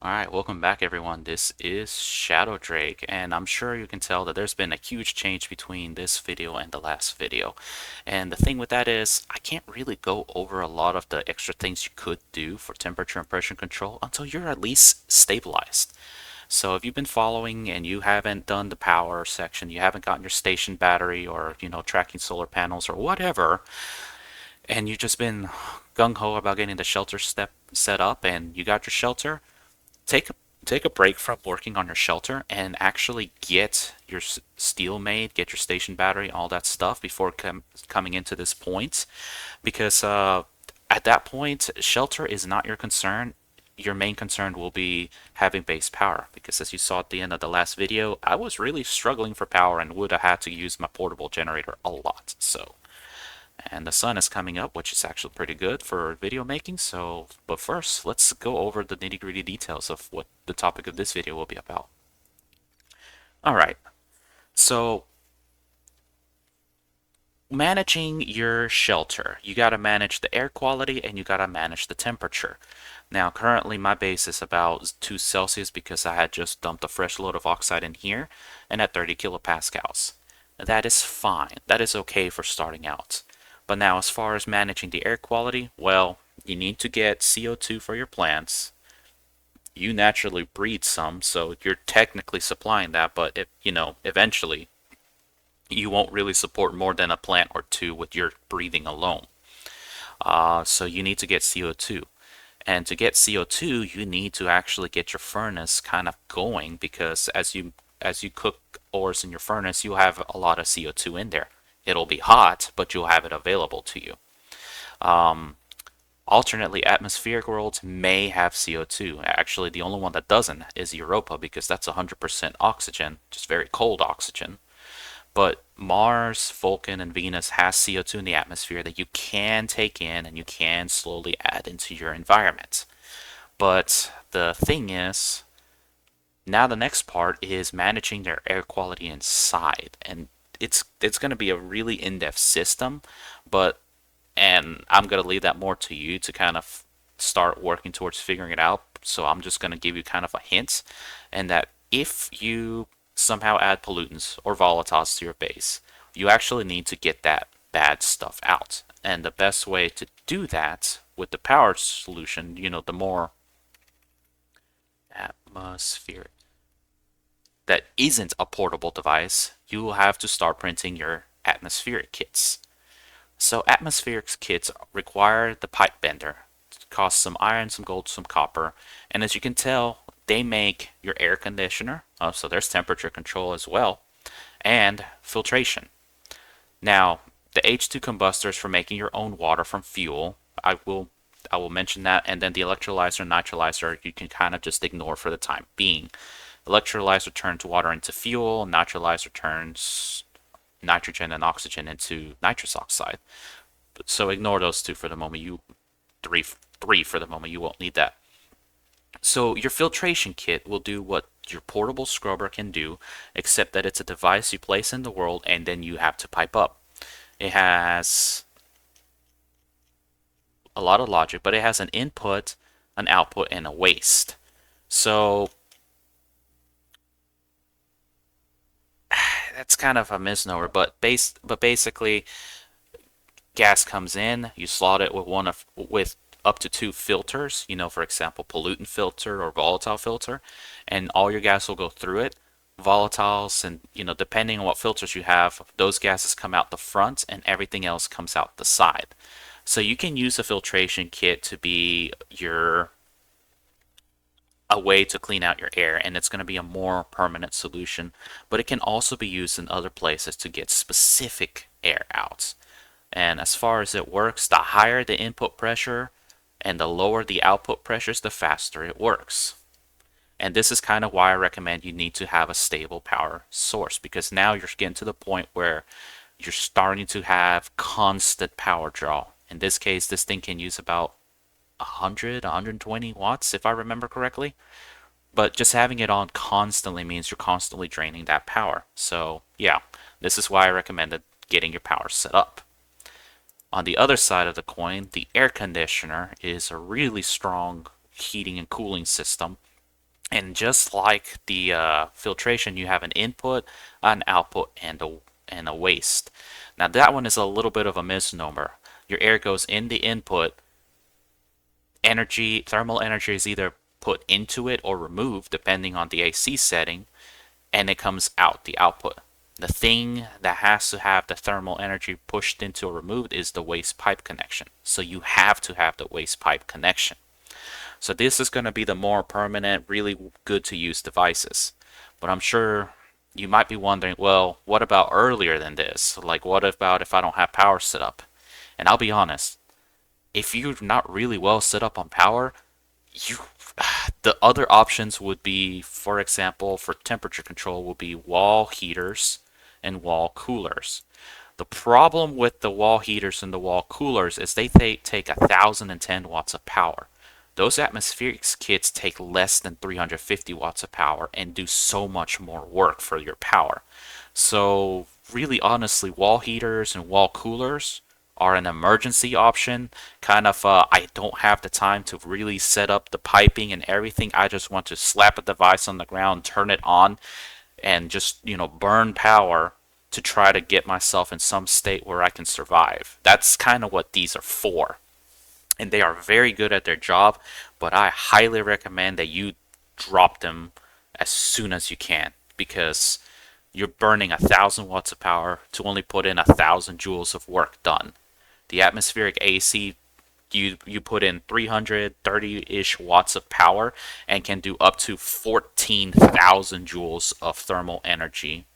Alright, welcome back everyone. This is Shadow Drake, and I'm sure you can tell that there's been a huge change between this video and the last video. And the thing with that is, I can't really go over a lot of the extra things you could do for temperature and pressure control until you're at least stabilized. So if you've been following and you haven't done the power section, you haven't gotten your station battery or, tracking solar panels or whatever, and you've just been gung-ho about getting the shelter step set up and you got your shelter, take a take a break from working on your shelter and actually get your steel made, get your station battery, all that stuff before coming into this point, because at that point, shelter is not your concern. Your main concern will be having base power, because as you saw at the end of the last video, I was really struggling for power and would have had to use my portable generator a lot. So and the sun is coming up, which is actually pretty good for video making. So, but first, let's go over the nitty-gritty details of what the topic of this video will be about. All right, so managing your shelter, you got to manage the air quality and you got to manage the temperature. Now, currently my base is about 2 Celsius because I had just dumped a fresh load of oxide in here and at 30 kilopascals. That is fine. That is okay for starting out. But now, as far as managing the air quality, well, you need to get CO2 for your plants. You naturally breathe some, so you're technically supplying that, but eventually you won't really support more than a plant or two with your breathing alone. So you need to get CO2. And to get CO2, you need to actually get your furnace kind of going, because as you cook ores in your furnace, you'll have a lot of CO2 in there. It'll be hot, but you'll have it available to you. Um, Alternately, atmospheric worlds may have CO2. Actually, the only one that doesn't is Europa, because that's 100% oxygen, just very cold oxygen. But Mars, Vulcan, and Venus has CO2 in the atmosphere that you can take in and you can slowly add into your environment. But the thing is, now the next part is managing their air quality inside. And it's going to be a really in-depth system, but and I'm going to leave that more to you to kind of start working towards figuring it out. So I'm just going to give you kind of a hint, and that if you somehow add pollutants or volatiles to your base, you actually need to get that bad stuff out. And the best way to do that with the power solution, the more atmospheric that isn't a portable device, you will have to start printing your atmospheric kits. So atmospheric kits require the pipe bender. It costs some iron, some gold, some copper, and as you can tell, they make your air conditioner. So there's temperature control as well, and filtration. Now, the H2 combustors for making your own water from fuel, I will mention that, and then the electrolyzer and nitrolyzer you can kind of just ignore for the time being. Electrolyzer turns water into fuel, nitrolyzer turns nitrogen and oxygen into nitrous oxide. So ignore those two for the moment. Three for the moment. You won't need that. So your filtration kit will do what your portable scrubber can do, except that it's a device you place in the world and then you have to pipe up. It has a lot of logic, but it has an input, an output, and a waste. So that's kind of a misnomer, but basically, gas comes in, you slot it with up to 2 filters, for example, pollutant filter or volatile filter, and all your gas will go through it. Volatiles and, depending on what filters you have, those gases come out the front and everything else comes out the side. So you can use a filtration kit to be a way to clean out your air, and it's going to be a more permanent solution, but it can also be used in other places to get specific air out. And as far as it works, the higher the input pressure and the lower the output pressures, the faster it works. And this is kind of why I recommend you need to have a stable power source, because now you're getting to the point where you're starting to have constant power draw. In this case, this thing can use about 100, 120 watts, if I remember correctly. But just having it on constantly means you're constantly draining that power. So yeah, this is why I recommended getting your power set up. On the other side of the coin, the air conditioner is a really strong heating and cooling system. And just like the filtration, you have an input, an output, and a waste. Now that one is a little bit of a misnomer. Your air goes in the input, energy, thermal energy is either put into it or removed depending on the AC setting, and it comes out, the output. The thing that has to have the thermal energy pushed into or removed is the waste pipe connection. So you have to have the waste pipe connection. So this is going to be the more permanent, really good to use devices. But I'm sure you might be wondering, well, what about earlier than this? Like, what about if I don't have power set up? And I'll be honest, if you're not really well set up on power, you the other options would be, for example, for temperature control, would be wall heaters and wall coolers. The problem with the wall heaters and the wall coolers is they take 1,010 watts of power. Those atmospheric kits take less than 350 watts of power and do so much more work for your power. So really honestly, wall heaters and wall coolers are an emergency option. Kind of, I don't have the time to really set up the piping and everything. I just want to slap a device on the ground, turn it on, and just, burn power to try to get myself in some state where I can survive. That's kind of what these are for. And they are very good at their job, but I highly recommend that you drop them as soon as you can, because you're burning 1,000 watts of power to only put in 1,000 joules of work done. The atmospheric AC, you put in 330-ish watts of power and can do up to 14,000 joules of thermal energy.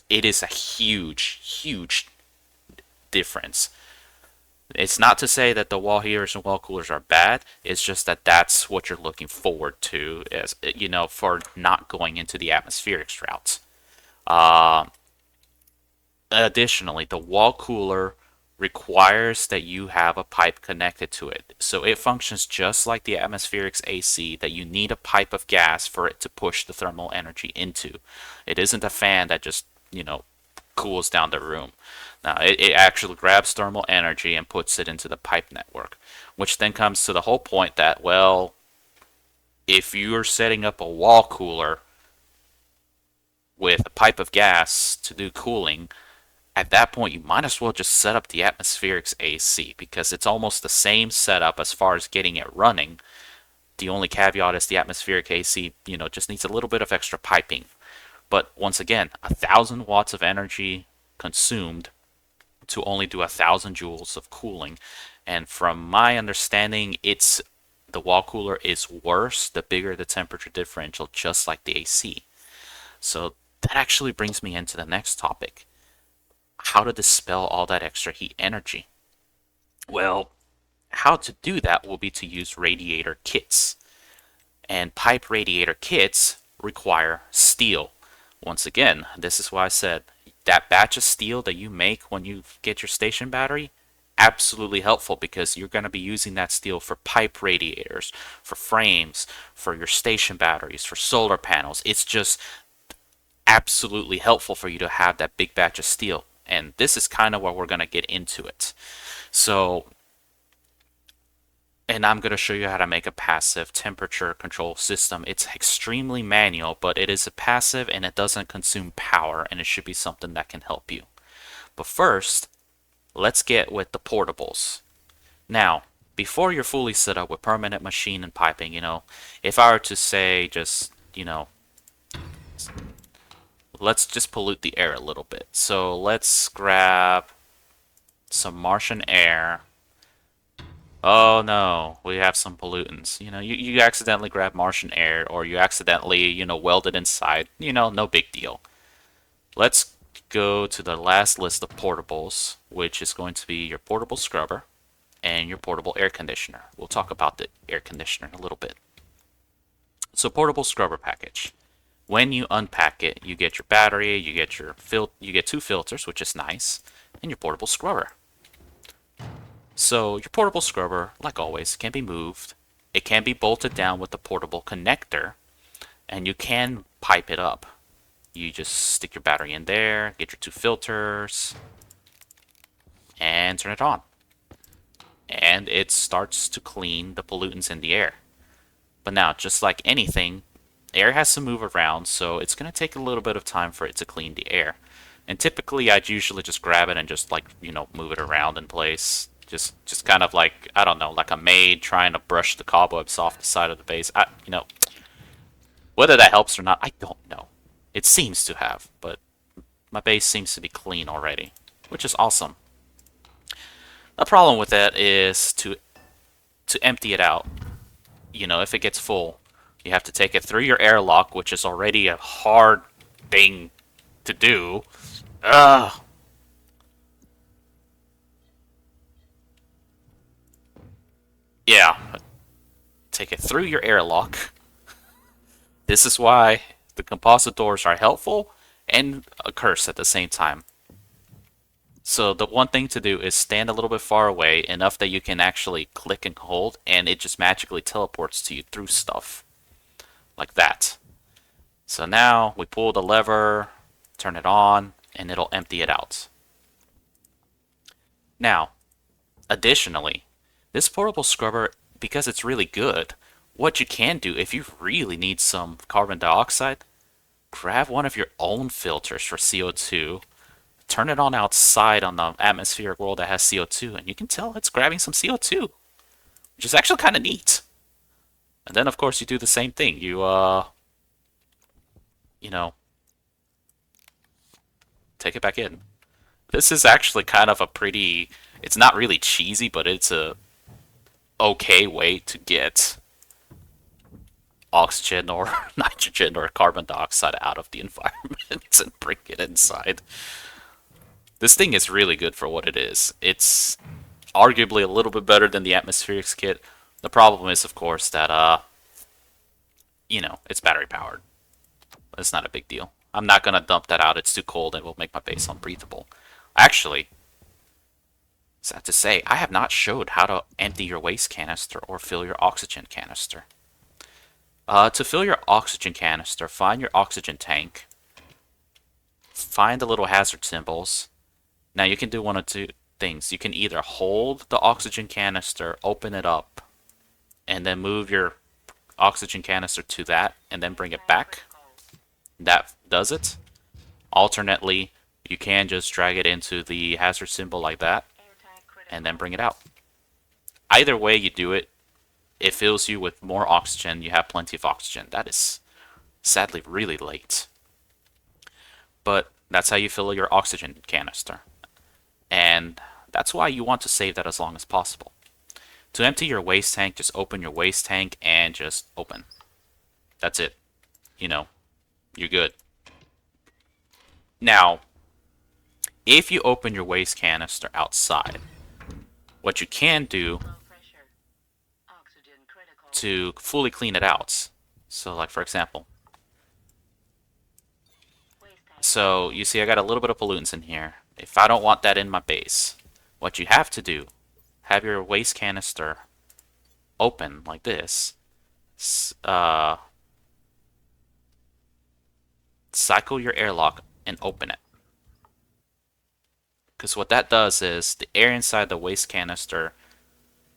It is a huge, huge difference. It's not to say that the wall heaters and wall coolers are bad. It's just that that's what you're looking forward to, as for not going into the atmospheric routes. Uh, Additionally, the wall cooler requires that you have a pipe connected to it. So it functions just like the atmospherics AC, that you need a pipe of gas for it to push the thermal energy into. It isn't a fan that just, cools down the room. Now, it actually grabs thermal energy and puts it into the pipe network, which then comes to the whole point that, well, if you're setting up a wall cooler with a pipe of gas to do cooling, at that point you might as well just set up the atmospherics AC, because it's almost the same setup as far as getting it running. The only caveat is the atmospheric AC, just needs a little bit of extra piping. But once again, 1,000 watts of energy consumed to only do 1,000 joules of cooling. And from my understanding, the wall cooler is worse the bigger the temperature differential, just like the AC. So that actually brings me into the next topic: how to dispel all that extra heat energy. Well, how to do that will be to use radiator kits. And pipe radiator kits require steel. Once again, this is why I said that batch of steel that you make when you get your station battery, absolutely helpful, because you're going to be using that steel for pipe radiators, for frames, for your station batteries, for solar panels. It's just absolutely helpful for you to have that big batch of steel. And this is kind of where we're going to get into it. So, and I'm going to show you how to make a passive temperature control system. It's extremely manual, but it is a passive and it doesn't consume power, and it should be something that can help you. But first, let's get with the portables. Now, before you're fully set up with permanent machine and piping, if I were to say just, let's just pollute the air a little bit. So let's grab some Martian air. Oh no, we have some pollutants. You accidentally grab Martian air, or you accidentally, weld it inside. No big deal. Let's go to the last list of portables, which is going to be your portable scrubber and your portable air conditioner. We'll talk about the air conditioner in a little bit. So portable scrubber package. When you unpack it, you get your battery, you get two filters, which is nice, and your portable scrubber. So your portable scrubber, like always, can be moved. It can be bolted down with the portable connector, and you can pipe it up. You just stick your battery in there, get your two filters, and turn it on. And it starts to clean the pollutants in the air. But now, just like anything, air has to move around, so it's going to take a little bit of time for it to clean the air. And typically, I'd usually just grab it and just like, move it around in place. Just kind of like, I don't know, like a maid trying to brush the cobwebs off the side of the base. Whether that helps or not, I don't know. It seems to have, but my base seems to be clean already, which is awesome. The problem with that is to empty it out. If it gets full, you have to take it through your airlock, which is already a hard thing to do. Ugh. Yeah. Take it through your airlock. This is why the composite doors are helpful and a curse at the same time. So the one thing to do is stand a little bit far away, enough that you can actually click and hold, and it just magically teleports to you through stuff. Like that. So now we pull the lever, turn it on, and it'll empty it out. Now, additionally, this portable scrubber, because it's really good, what you can do if you really need some carbon dioxide, grab one of your own filters for CO2, turn it on outside on the atmospheric world that has CO2, and you can tell it's grabbing some CO2, which is actually kind of neat. And then, of course, you do the same thing. Take it back in. This is actually kind of a pretty, it's not really cheesy, but it's a okay way to get oxygen or nitrogen or carbon dioxide out of the environment and bring it inside. This thing is really good for what it is. It's arguably a little bit better than the atmospheric kit. The problem is, of course, that it's battery powered. It's not a big deal. I'm not gonna dump that out. It's too cold and it will make my base unbreathable. Actually, sad to say, I have not showed how to empty your waste canister or fill your oxygen canister. To fill your oxygen canister, find your oxygen tank, find the little hazard symbols. Now you can do one of two things. You can either hold the oxygen canister, open it up, and then move your oxygen canister to that, and then bring it back. That does it. Alternately, you can just drag it into the hazard symbol like that, and then bring it out. Either way you do it, it fills you with more oxygen. You have plenty of oxygen. That is sadly really late. But that's how you fill your oxygen canister. And that's why you want to save that as long as possible. To empty your waste tank, just open your waste tank and just open. That's it. You're good. Now, if you open your waste canister outside, what you can do to fully clean it out, so like for example, so you see I got a little bit of pollutants in here. If I don't want that in my base, what you have to do, have your waste canister open like this, cycle your airlock and open it. Because what that does is the air inside the waste canister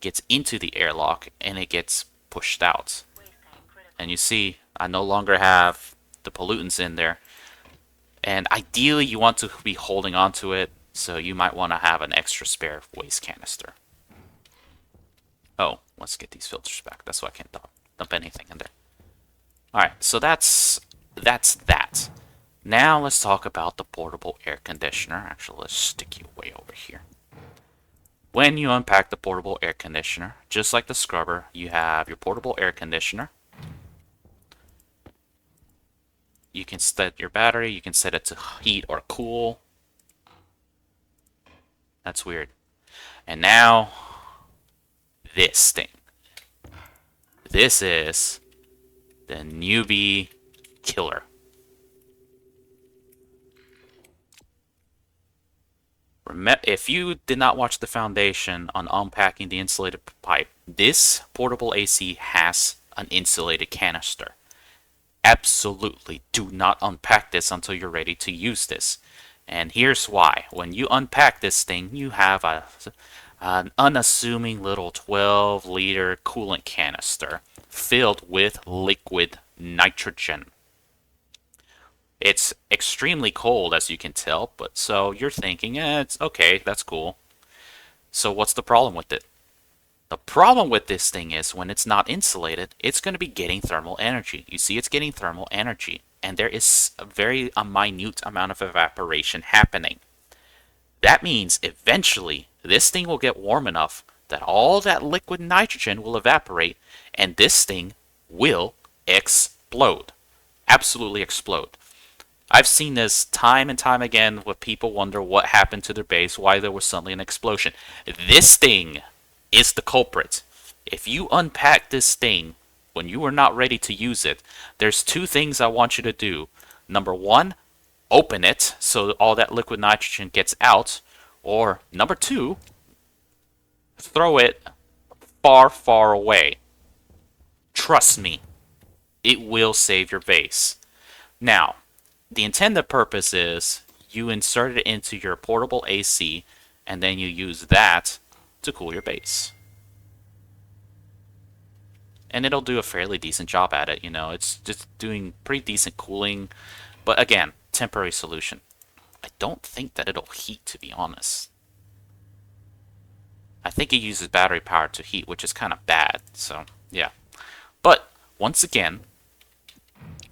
gets into the airlock and it gets pushed out. And you see, I no longer have the pollutants in there. And ideally, you want to be holding on to it, so you might want to have an extra spare waste canister. Oh, let's get these filters back. That's why I can't dump anything in there. Alright, so that's that. Now let's talk about the portable air conditioner. Actually, let's stick you way over here. When you unpack the portable air conditioner, just like the scrubber, you have your portable air conditioner. You can set your battery, you can set it to heat or cool. That's weird. And now, this thing. This is the newbie killer. If you did not watch the foundation on unpacking the insulated pipe, this portable AC has an insulated canister. Absolutely do not unpack this until you're ready to use this. And here's why. When you unpack this thing, you have An unassuming little 12-liter coolant canister filled with liquid nitrogen. It's extremely cold, as you can tell, but so you're thinking, it's okay, that's cool. So what's the problem with it? The problem with this thing is when it's not insulated, it's going to be getting thermal energy. You see, it's getting thermal energy, and there is a minute amount of evaporation happening. That means eventually this thing will get warm enough that all that liquid nitrogen will evaporate, and this thing will explode. Absolutely explode. I've seen this time and time again where people wonder what happened to their base, why there was suddenly an explosion. This thing is the culprit. If you unpack this thing when you are not ready to use it, there's two things I want you to do. Number one, open it so all that liquid nitrogen gets out. Or number two, throw it far, far away. Trust me, it will save your base. Now, the intended purpose is you insert it into your portable AC and then you use that to cool your base. And it'll do a fairly decent job at it, you know, it's just doing pretty decent cooling, but again, temporary solution. I don't think that it'll heat, to be honest. I think it uses battery power to heat, which is kind of bad, so yeah. But once again,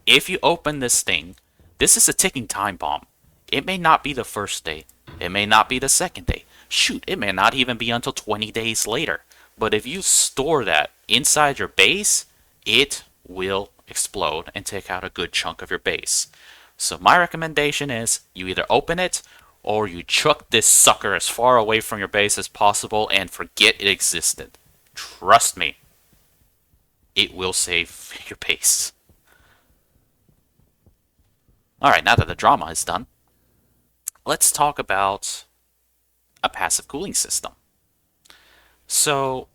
if you open this thing, this is a ticking time bomb. It may not be the first day. It may not be the second day. Shoot, it may not even be until 20 days later. But if you store that inside your base, it will explode and take out a good chunk of your base. So my recommendation is you either open it or you chuck this sucker as far away from your base as possible and forget it existed. Trust me, it will save your base. Alright, now that the drama is done, let's talk about a passive cooling system. So,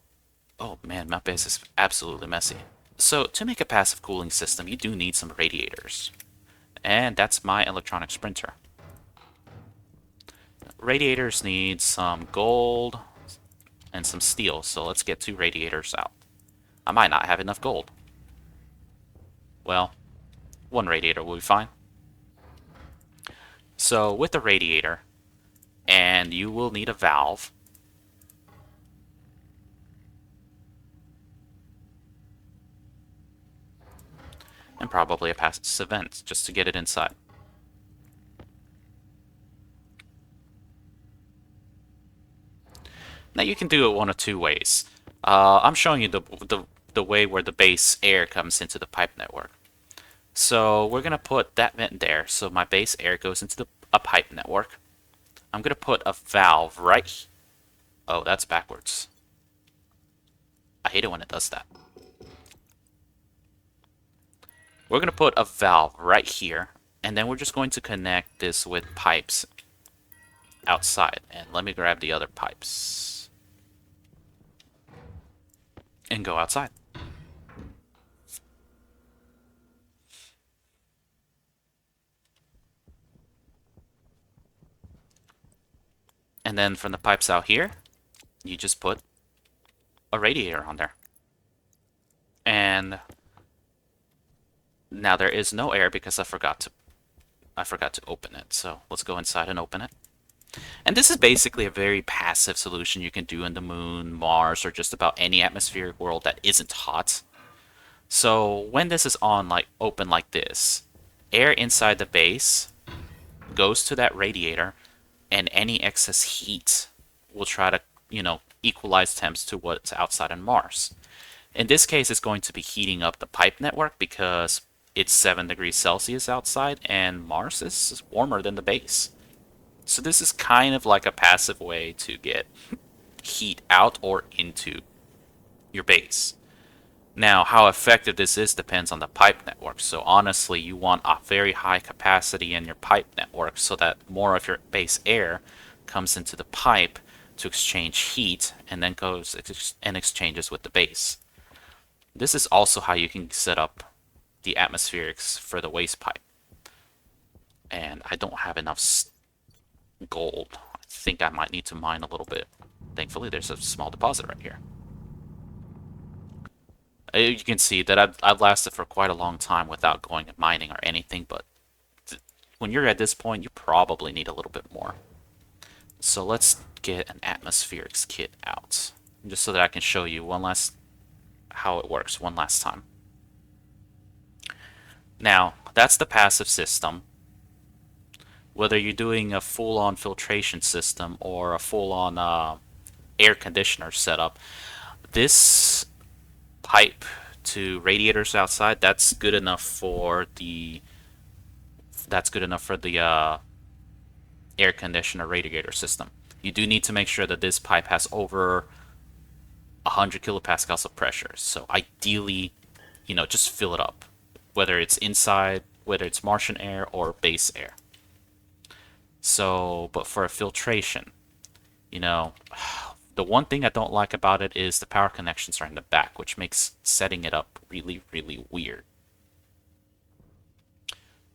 oh man, my base is absolutely messy. So, to make a passive cooling system, you do need some radiators. And that's my electronic sprinter. Radiators need some gold and some steel, so let's get 2 radiators out. I might not have enough gold. Well, 1 radiator will be fine. So with the radiator, and you will need a valve. And probably a passive vent, just to get it inside. Now you can do it one of 2 ways. I'm showing you the way where the base air comes into the pipe network. So we're going to put that vent there, so my base air goes into a pipe network. I'm going to put a valve right... Oh, that's backwards. I hate it when it does that. We're going to put a valve right here, and then we're just going to connect this with pipes outside. And let me grab the other pipes. And go outside. And then from the pipes out here, you just put a radiator on there. And now there is no air because I forgot to open it. So let's go inside and open it. And this is basically a very passive solution you can do in the moon, Mars, or just about any atmospheric world that isn't hot. So when this is on, like open like this, air inside the base goes to that radiator, and any excess heat will try to, you know, equalize temps to what's outside on Mars. In this case, it's going to be heating up the pipe network because it's 7 degrees Celsius outside, and Mars is warmer than the base. So this is kind of like a passive way to get heat out or into your base. Now, how effective this is depends on the pipe network. So honestly, you want a very high capacity in your pipe network so that more of your base air comes into the pipe to exchange heat and then goes and exchanges with the base. This is also how you can set up the atmospherics for the waste pipe. And I don't have enough gold. I think I might need to mine a little bit. Thankfully, there's a small deposit right here. You can see that I've lasted for quite a long time without going and mining or anything, but when you're at this point, you probably need a little bit more. So let's get an atmospherics kit out, just so that I can show you how it works one last time. Now, that's the passive system. Whether you're doing a full-on filtration system or a full-on air conditioner setup, this pipe to radiators outside, that's good enough for the air conditioner radiator system. You do need to make sure that this pipe has over 100 kilopascals of pressure. So ideally, just fill it up, whether it's inside, whether it's Martian air or base air. So, but for a filtration, the one thing I don't like about it is the power connections are in the back, which makes setting it up really, really weird.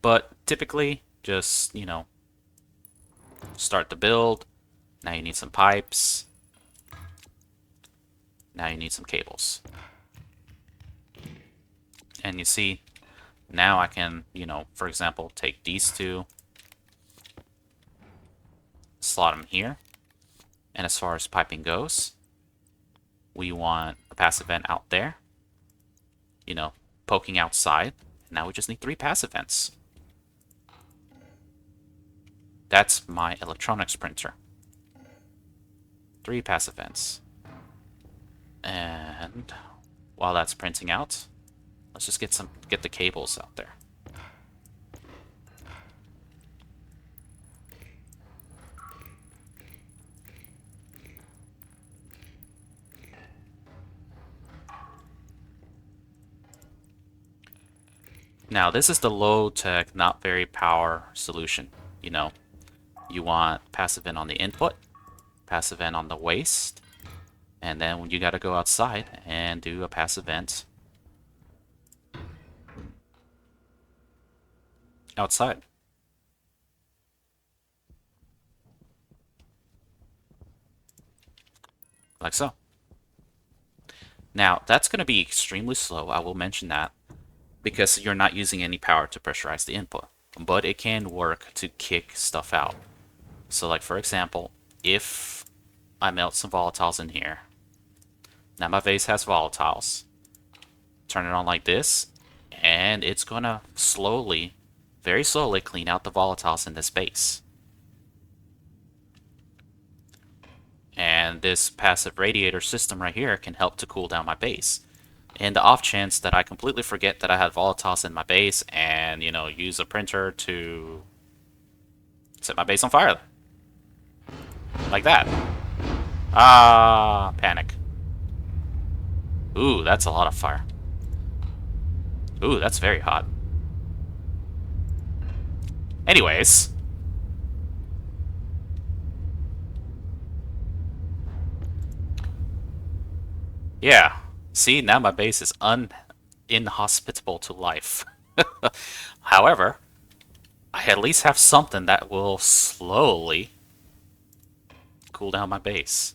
But typically, just, start the build. Now you need some pipes. Now you need some cables. And you see, now I can, for example, take these two, slot them here. And as far as piping goes, we want a passive vent out there, poking outside. Now we just need 3 passive vents. That's my electronics printer. 3 passive vents. And while that's printing out, let's just get the cables out there. Now, this is the low-tech, not very power solution. You want passive vent on the input, passive vent on the waste, and then when you got to go outside and do a passive vent outside. Like so. Now, that's going to be extremely slow, I will mention that, because you're not using any power to pressurize the input. But it can work to kick stuff out. So like, for example, if I melt some volatiles in here, now my vase has volatiles, turn it on like this, and it's going to slowly, very slowly clean out the volatiles in this base. And this passive radiator system right here can help to cool down my base. In the off chance that I completely forget that I had volatiles in my base and, use a printer to set my base on fire. Like that. Panic. Ooh, that's a lot of fire. Ooh, that's very hot. Anyways. Yeah. See, now my base is inhospitable to life. However, I at least have something that will slowly cool down my base.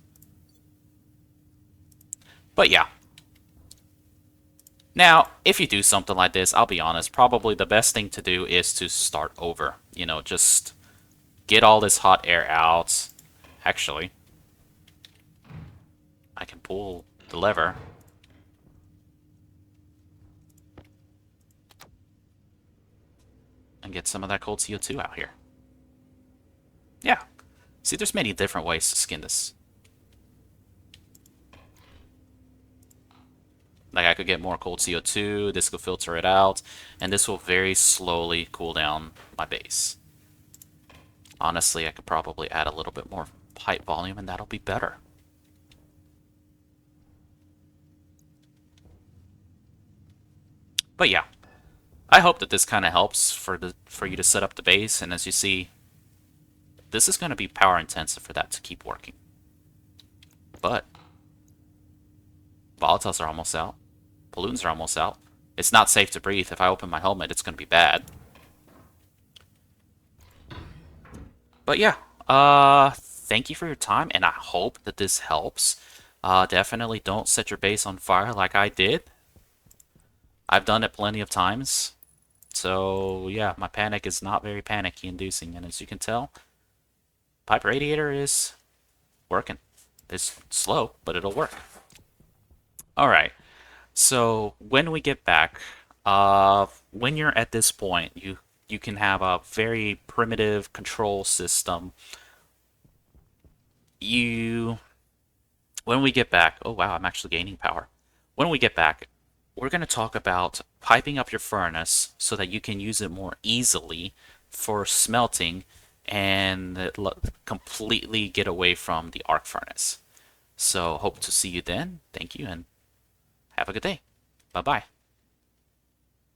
But yeah. Now, if you do something like this, I'll be honest, probably the best thing to do is to start over. Just get all this hot air out. Actually, I can pull the lever. And get some of that cold CO2 out here. Yeah. See, there's many different ways to skin this. Like, I could get more cold CO2, this could filter it out, and this will very slowly cool down my base. Honestly, I could probably add a little bit more pipe volume, and that'll be better. But yeah. I hope that this kind of helps for you to set up the base, and as you see, this is going to be power intensive for that to keep working. But volatiles are almost out. Pollutants are almost out. It's not safe to breathe. If I open my helmet, it's going to be bad. But yeah, thank you for your time, and I hope that this helps. Definitely don't set your base on fire like I did. I've done it plenty of times. So yeah, my panic is not very panicky inducing, and as you can tell, pipe radiator is working. It's slow, but it'll work. All right. So when we get back, when you're at this point, you can have a very primitive control system. You When we get back, oh wow, I'm actually gaining power. When we get back, we're going to talk about piping up your furnace so that you can use it more easily for smelting and completely get away from the arc furnace. So hope to see you then. Thank you and have a good day. Bye bye.